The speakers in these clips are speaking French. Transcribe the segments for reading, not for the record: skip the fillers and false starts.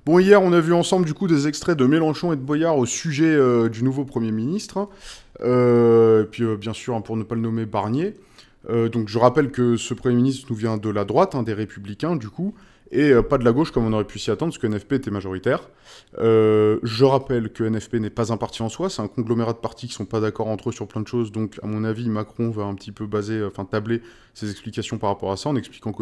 Bon, hier, on a vu ensemble, du coup, des extraits de Mélenchon et de Boyard au sujet du nouveau Premier ministre. Et puis, bien sûr, hein, pour ne pas le nommer, Barnier. Donc, je rappelle que ce Premier ministre nous vient de la droite, hein, des Républicains, du coup, et pas de la gauche, comme on aurait pu s'y attendre, parce que NFP était majoritaire. Je rappelle que NFP n'est pas un parti en soi, c'est un conglomérat de partis qui sont pas d'accord entre eux sur plein de choses. Donc, à mon avis, Macron va un petit peu tabler ses explications par rapport à ça, en expliquant que,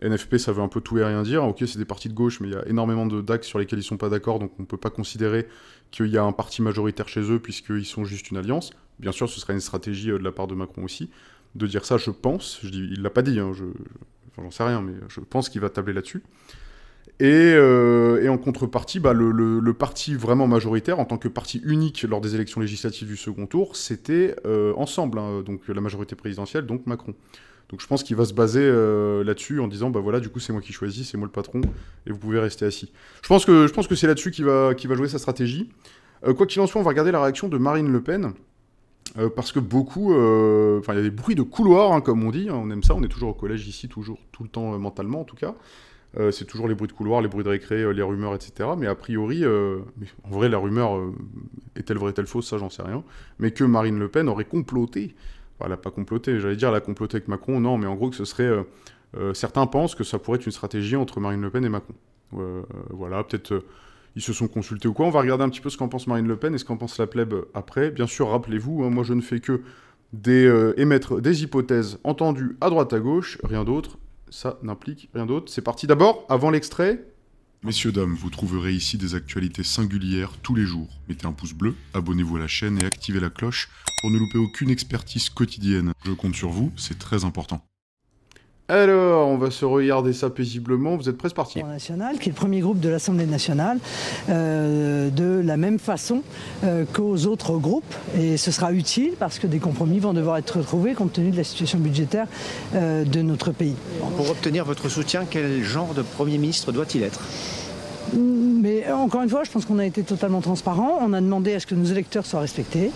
NFP, ça veut un peu tout et rien dire. Ok, c'est des partis de gauche, mais il y a énormément d'axes sur lesquels ils sont pas d'accord, donc on ne peut pas considérer qu'il y a un parti majoritaire chez eux, puisqu'ils sont juste une alliance. Bien sûr, ce serait une stratégie de la part de Macron aussi, de dire ça, je pense. Je dis, il l'a pas dit, hein, enfin, j'en sais rien, mais je pense qu'il va tabler là-dessus. Et en contrepartie, le parti vraiment majoritaire, en tant que parti unique lors des élections législatives du second tour, c'était Ensemble, hein, donc la majorité présidentielle, donc Macron. Donc je pense qu'il va se baser là-dessus en disant, bah voilà, du coup c'est moi qui choisis, c'est moi le patron, et vous pouvez rester assis. Je pense que c'est là-dessus qu'il va jouer sa stratégie. Quoi qu'il en soit, on va regarder la réaction de Marine Le Pen, parce que beaucoup... Enfin, il y a des bruits de couloir, hein, comme on dit, hein, on aime ça, on est toujours au collège ici, toujours, tout le temps mentalement en tout cas. C'est toujours les bruits de couloir, les bruits de récré, les rumeurs, etc. Mais a priori, mais en vrai, la rumeur est-elle vraie, est-elle fausse, ça j'en sais rien, mais que Marine Le Pen aurait comploté. Enfin, elle n'a pas comploté, j'allais dire elle a comploté avec Macron, non, mais en gros que ce serait... certains pensent que ça pourrait être une stratégie entre Marine Le Pen et Macron. Voilà, peut-être ils se sont consultés ou quoi. On va regarder un petit peu ce qu'en pense Marine Le Pen et ce qu'en pense la plèbe après. Bien sûr, rappelez-vous, hein, moi je ne fais que émettre des hypothèses entendues à droite à gauche, rien d'autre. Ça n'implique rien d'autre. C'est parti d'abord, avant l'extrait. Messieurs, dames, vous trouverez ici des actualités singulières tous les jours. Mettez un pouce bleu, abonnez-vous à la chaîne et activez la cloche pour ne louper aucune expertise quotidienne. Je compte sur vous, c'est très important. Alors, on va se regarder ça paisiblement. Vous êtes prêts, c'est parti. National, qui est le premier groupe de l'Assemblée nationale, de la même façon qu'aux autres groupes. Et ce sera utile parce que des compromis vont devoir être trouvés compte tenu de la situation budgétaire de notre pays. Pour obtenir votre soutien, quel genre de Premier ministre doit-il être ? Mais encore une fois, je pense qu'on a été totalement transparent. On a demandé à ce que nos électeurs soient respectés.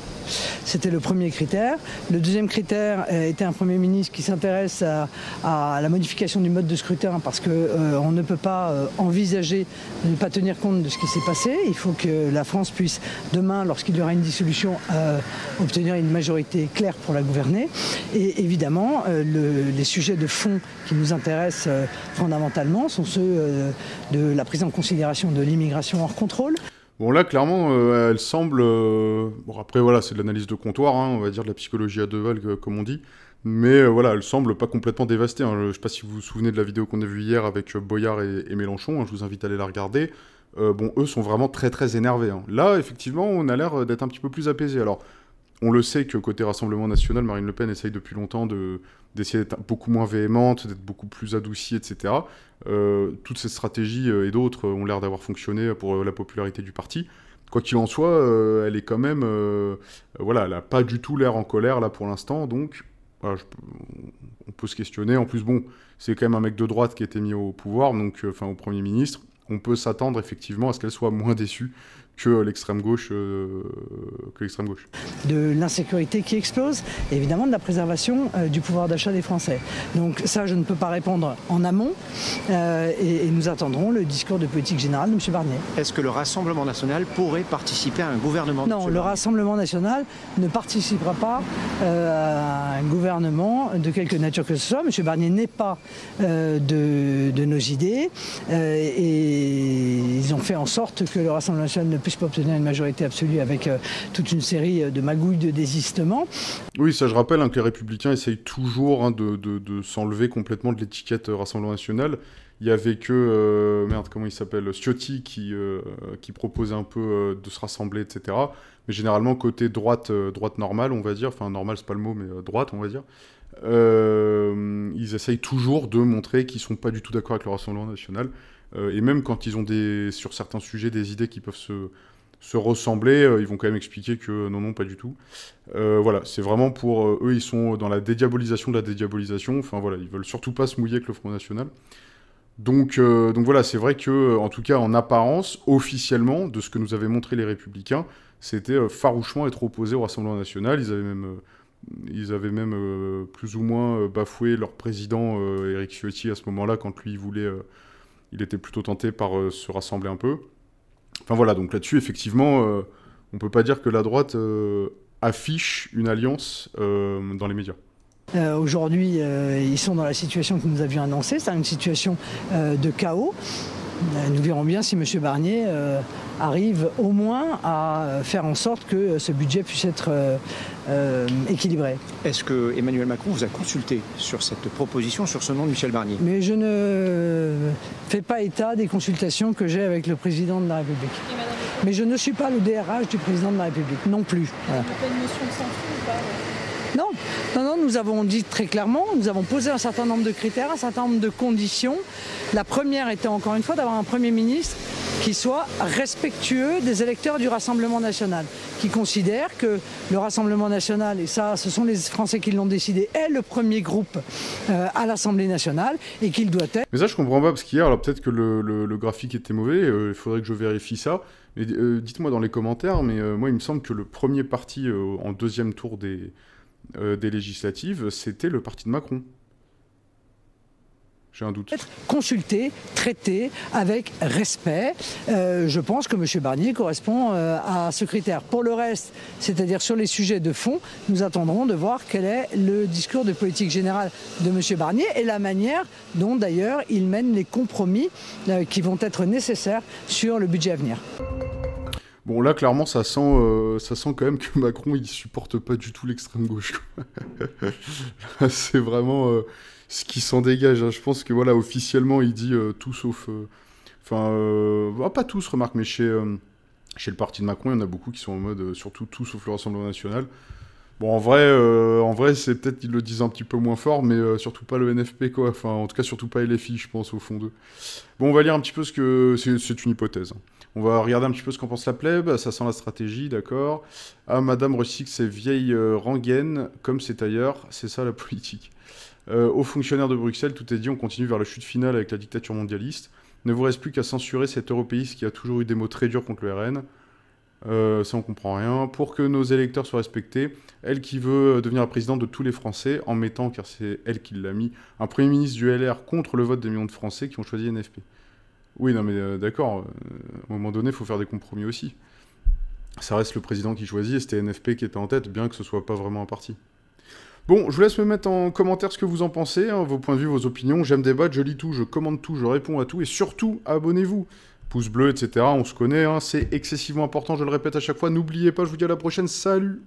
C'était le premier critère. Le deuxième critère était un Premier ministre qui s'intéresse à la modification du mode de scrutin parce qu'on ne peut pas envisager de ne pas tenir compte de ce qui s'est passé. Il faut que la France puisse, demain, lorsqu'il y aura une dissolution, obtenir une majorité claire pour la gouverner. Et évidemment, les sujets de fond qui nous intéressent fondamentalement sont ceux de la prise en considération de l'immigration hors contrôle. Bon, là, clairement, elle semble... Bon, après, voilà, c'est de l'analyse de comptoir, hein, on va dire de la psychologie à deux valgues, comme on dit. Mais voilà, elle semble pas complètement dévastée. Hein. Je ne sais pas si vous vous souvenez de la vidéo qu'on a vue hier avec Boyard et Mélenchon. Hein, je vous invite à aller la regarder. Bon, eux sont vraiment très, très énervés. Hein. Là, effectivement, on a l'air d'être un petit peu plus apaisé. Alors, on le sait que côté Rassemblement National, Marine Le Pen essaye depuis longtemps d'essayer d'être beaucoup moins véhémente, d'être beaucoup plus adoucie, etc. Toutes ces stratégies et d'autres ont l'air d'avoir fonctionné pour la popularité du parti. Quoi qu'il en soit, elle est quand même... voilà, elle n'a pas du tout l'air en colère, là, pour l'instant, donc... Voilà, on peut se questionner. En plus, bon, c'est quand même un mec de droite qui a été mis au pouvoir, donc, enfin, au Premier ministre. On peut s'attendre, effectivement, à ce qu'elle soit moins déçue que l'extrême gauche. De l'insécurité qui explose, et évidemment de la préservation du pouvoir d'achat des Français. Donc ça, je ne peux pas répondre en amont, et nous attendrons le discours de politique générale de M. Barnier. Est-ce que le Rassemblement national pourrait participer à un gouvernement ? Non, le Rassemblement national ne participera pas à un gouvernement de quelque nature que ce soit. M. Barnier n'est pas de nos idées, et ils ont fait en sorte que le Rassemblement national ne puisse pas obtenir une majorité absolue avec toute une série de magouilles de désistement. Oui, ça je rappelle hein, que les Républicains essayent toujours hein, de s'enlever complètement de l'étiquette Rassemblement National. Il y avait que, comment il s'appelle, Ciotti qui proposait un peu de se rassembler, etc. Mais généralement, côté droite normale, on va dire, enfin normal c'est pas le mot, mais droite, on va dire, ils essayent toujours de montrer qu'ils sont pas du tout d'accord avec le Rassemblement National. Et même quand ils ont sur certains sujets des idées qui peuvent se ressembler, ils vont quand même expliquer que non, pas du tout. Voilà, c'est vraiment pour... eux, ils sont dans la dédiabolisation de la dédiabolisation. Enfin voilà, ils veulent surtout pas se mouiller avec le Front National. Donc voilà, c'est vrai que, en tout cas, en apparence, officiellement, de ce que nous avaient montré les Républicains, c'était farouchement être opposés au Rassemblement National. Ils avaient même plus ou moins bafoué leur président, Éric Ciotti, à ce moment-là, quand lui, il voulait il était plutôt tenté par se rassembler un peu. Enfin voilà, donc là-dessus, effectivement, on peut pas dire que la droite affiche une alliance dans les médias. Aujourd'hui, ils sont dans la situation que nous avions annoncée, c'est une situation de chaos. Nous verrons bien si M. Barnier arrive au moins à faire en sorte que ce budget puisse être équilibré. Est-ce que Emmanuel Macron vous a consulté sur cette proposition, sur ce nom de Michel Barnier? Mais je ne fais pas état des consultations que j'ai avec le président de la République. Mais je ne suis pas le DRH du président de la République, non plus. Voilà. Pas une notion de sang-froid ou pas? Non, nous avons dit très clairement, nous avons posé un certain nombre de critères, un certain nombre de conditions. La première était encore une fois d'avoir un Premier ministre qui soit respectueux des électeurs du Rassemblement national, qui considère que le Rassemblement national, et ça ce sont les Français qui l'ont décidé, est le premier groupe à l'Assemblée nationale et qu'il doit être... Mais ça je comprends pas, parce qu'hier, alors peut-être que le graphique était mauvais, il faudrait que je vérifie ça, mais dites-moi dans les commentaires, mais moi il me semble que le premier parti en deuxième tour des législatives, c'était le parti de Macron. J'ai un doute. Être consulté, traité avec respect. Je pense que M. Barnier correspond à ce critère. Pour le reste, c'est-à-dire sur les sujets de fond, nous attendrons de voir quel est le discours de politique générale de M. Barnier et la manière dont d'ailleurs il mène les compromis qui vont être nécessaires sur le budget à venir. Bon, là, clairement, ça sent quand même que Macron, il supporte pas du tout l'extrême gauche. C'est vraiment ce qui s'en dégage. Hein. Je pense que, voilà, officiellement, il dit tout sauf... pas tous, remarque, mais chez le parti de Macron, il y en a beaucoup qui sont en mode surtout tout sauf le Rassemblement national. Bon, en vrai, c'est peut-être qu'ils le disent un petit peu moins fort, mais surtout pas le NFP, quoi. Enfin, en tout cas, surtout pas LFI, je pense, au fond d'eux. Bon, on va lire un petit peu ce que... C'est une hypothèse, hein. On va regarder un petit peu ce qu'en pense la plèbe, ça sent la stratégie, d'accord. Ah, madame recycle ses vieilles rengaines, comme c'est ailleurs, c'est ça la politique. Aux fonctionnaires de Bruxelles, tout est dit, on continue vers la chute finale avec la dictature mondialiste. Ne vous reste plus qu'à censurer cet européiste qui a toujours eu des mots très durs contre le RN. Ça on comprend rien. Pour que nos électeurs soient respectés, elle qui veut devenir la présidente de tous les Français, en mettant, car c'est elle qui l'a mis, un Premier ministre du LR contre le vote des millions de Français qui ont choisi NFP. Oui, non mais d'accord, à un moment donné, il faut faire des compromis aussi. Ça reste le président qui choisit, et c'était NFP qui était en tête, bien que ce soit pas vraiment un parti. Bon, je vous laisse me mettre en commentaire ce que vous en pensez, hein, vos points de vue, vos opinions. J'aime débattre, je lis tout, je commente tout, je réponds à tout, et surtout, abonnez-vous. Pouce bleu, etc., on se connaît, hein, c'est excessivement important, je le répète à chaque fois. N'oubliez pas, je vous dis à la prochaine, salut!